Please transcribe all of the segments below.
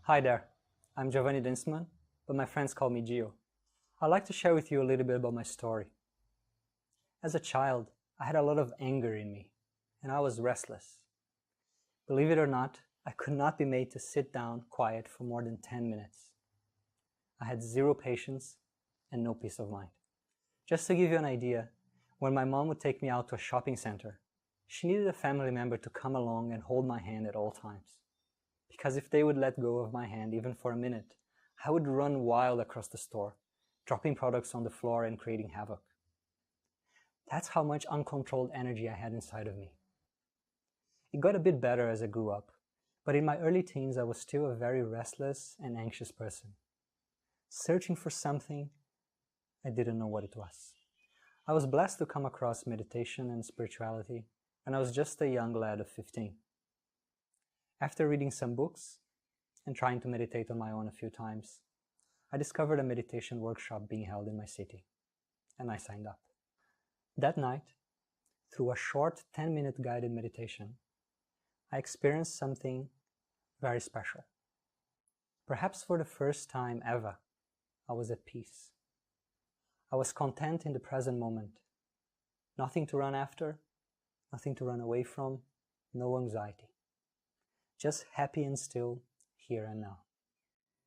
Hi there, I'm Giovanni Dienstmann, but my friends call me Gio. I'd like to share with you a little bit about my story. As a child, I had a lot of anger in me, and I was restless. Believe it or not, I could not be made to sit down quiet for more than 10 minutes. I had zero patience and no peace of mind. Just to give you an idea, when my mom would take me out to a shopping center, she needed a family member to come along and hold my hand at all times. Because if they would let go of my hand even for a minute, I would run wild across the store, dropping products on the floor and creating havoc. That's how much uncontrolled energy I had inside of me. It got a bit better as I grew up, but in my early teens I was still a very restless and anxious person, searching for something I didn't know what it was. I was blessed to come across meditation and spirituality, and I was just a young lad of 15. After reading some books and trying to meditate on my own a few times, I discovered a meditation workshop being held in my city, and I signed up. That night, through a short 10-minute guided meditation, I experienced something very special. Perhaps for the first time ever, I was at peace. I was content in the present moment. Nothing to run after, nothing to run away from, no anxiety. Just happy and still, here and now.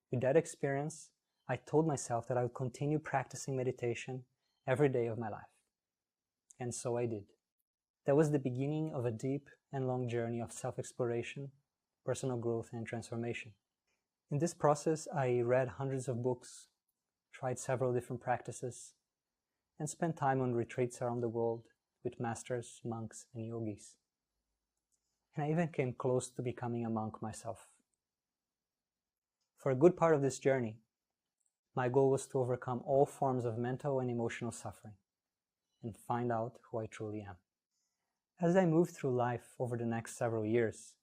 With that experience, I told myself that I would continue practicing meditation every day of my life. And so I did. That was the beginning of a deep and long journey of self-exploration, personal growth, and transformation. In this process, I read hundreds of books, tried several different practices, and spent time on retreats around the world with masters, monks, and yogis. And I even came close to becoming a monk myself. For a good part of this journey, my goal was to overcome all forms of mental and emotional suffering and find out who I truly am. As I moved through life over the next several years,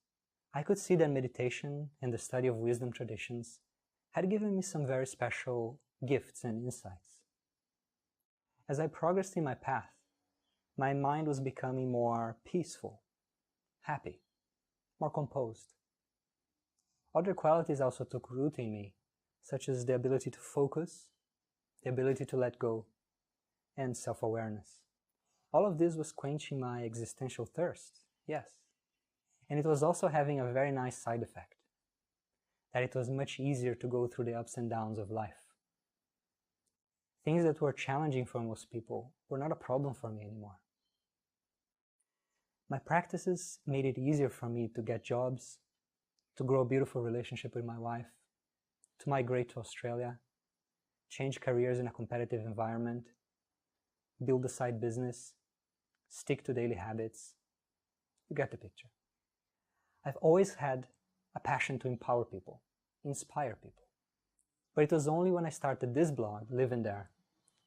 I could see that meditation and the study of wisdom traditions had given me some very special gifts and insights. As I progressed in my path, my mind was becoming more peaceful, happy, more composed. Other qualities also took root in me, such as the ability to focus, the ability to let go, and self-awareness. All of this was quenching my existential thirst, yes. And it was also having a very nice side effect, that it was much easier to go through the ups and downs of life. Things that were challenging for most people were not a problem for me anymore. My practices made it easier for me to get jobs, to grow a beautiful relationship with my wife, to migrate to Australia, change careers in a competitive environment, build a side business, stick to daily habits. You get the picture. I've always had a passion to empower people, inspire people. But it was only when I started this blog, Live in There,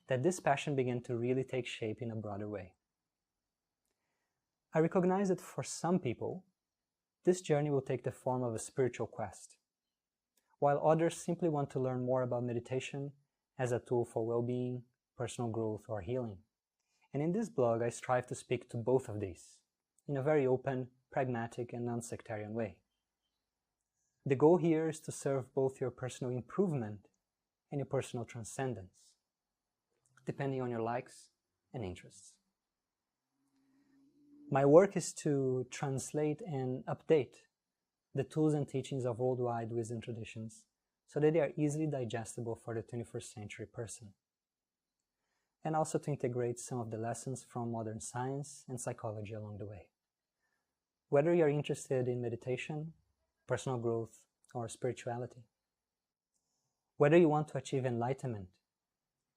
that this passion began to really take shape in a broader way. I recognize that for some people, this journey will take the form of a spiritual quest, while others simply want to learn more about meditation as a tool for well-being, personal growth, or healing. And in this blog, I strive to speak to both of these in a very open, pragmatic, and non-sectarian way. The goal here is to serve both your personal improvement and your personal transcendence, depending on your likes and interests. My work is to translate and update the tools and teachings of worldwide wisdom traditions so that they are easily digestible for the 21st century person, and also to integrate some of the lessons from modern science and psychology along the way. Whether you're interested in meditation, personal growth, or spirituality, whether you want to achieve enlightenment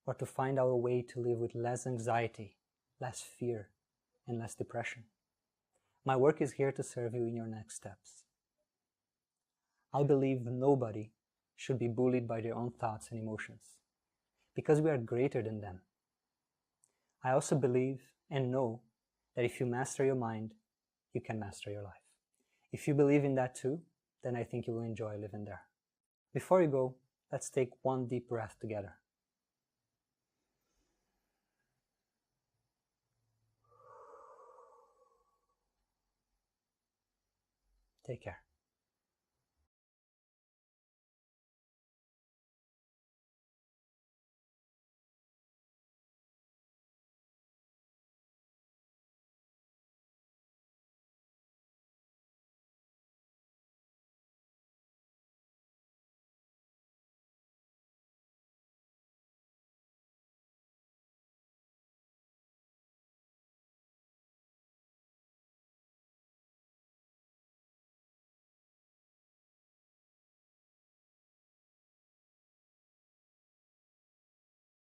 or to find out a way to live with less anxiety, less fear, and less depression, my work is here to serve you in your next steps. I believe nobody should be bullied by their own thoughts and emotions, because we are greater than them. I also believe and know that if you master your mind, you can master your life. If you believe in that too, then I think you will enjoy living there. Before you go, let's take one deep breath together. Take care.